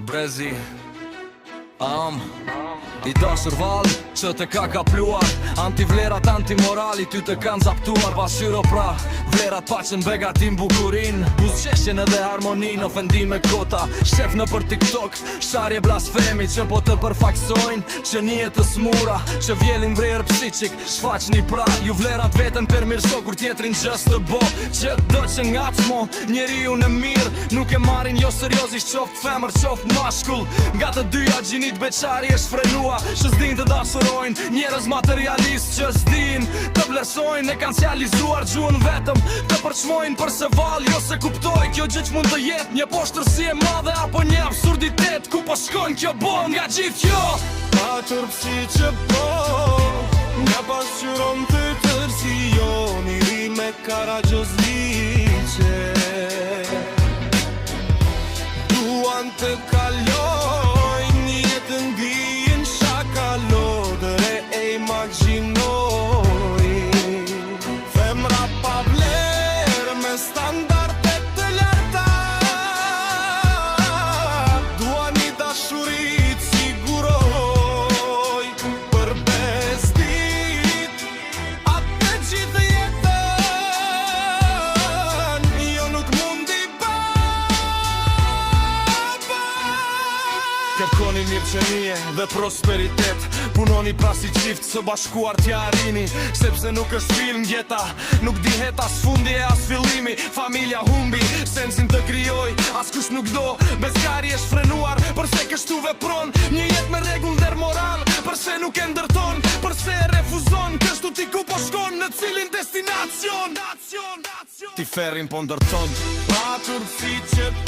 Brezi I dashur valë që të ka kapluar Antivlerat, antimorali ty të kanë zaptuar Pashyro pra, vlerat pa që në begatim bukurin Buzqeshjen edhe harmonin, ofendime kota Shef në për TikTok, sharje blasfemi Që po të përfaksojnë, që një të smura Që vjelin vrejrë psiqik, shfaqni pra Ju vlerat vetën për mirëso, kur tjetrin gjës të bo Që do që nga qmo, njeri ju në mirë Nuk e marin jo seriozisht qoft femër, qoft mashkull Nga të dyja gjinit beqari e shfrenua Që s'din të dasurojnë, njerëz materialist Që s'din të vlerësojnë, e kanë cializuar gjuhën vetëm Të përçmojnë përse val, jo se kuptoj Kjo gjë që mund të jetë një poshtërsi e madhe Apo një absurditet, ku po shkojnë kjo bon nga gjithë kjo Pa tërpsi që po, nga pasqyron të tërsi jo Njëri me Karagjozliqe Duan të kalojnë, një jetë ndijin shakalo Dëre e imagjinoj Femra pa vlerë me standardet të larta Duan i dashurit siguroj Për bestit atë gjithë jetën Jo nuk mundi Kërkoni mirëqenie dhe prosperitet Punoni prasi qift së bashkuar t'ja arrini Sepse nuk është film jeta Nuk dihet as fundi e as fillimi Familja humbi, sensin të krijoj As kush nuk do, bezgari e shfrenuar Përse kështu vepron, një jet me regull der moral Përse nuk e ndërton, përse e refuzon Kështu ti ku po shkon, në cilin destinacion Ti ferrin po ndërton Pa tërpsi që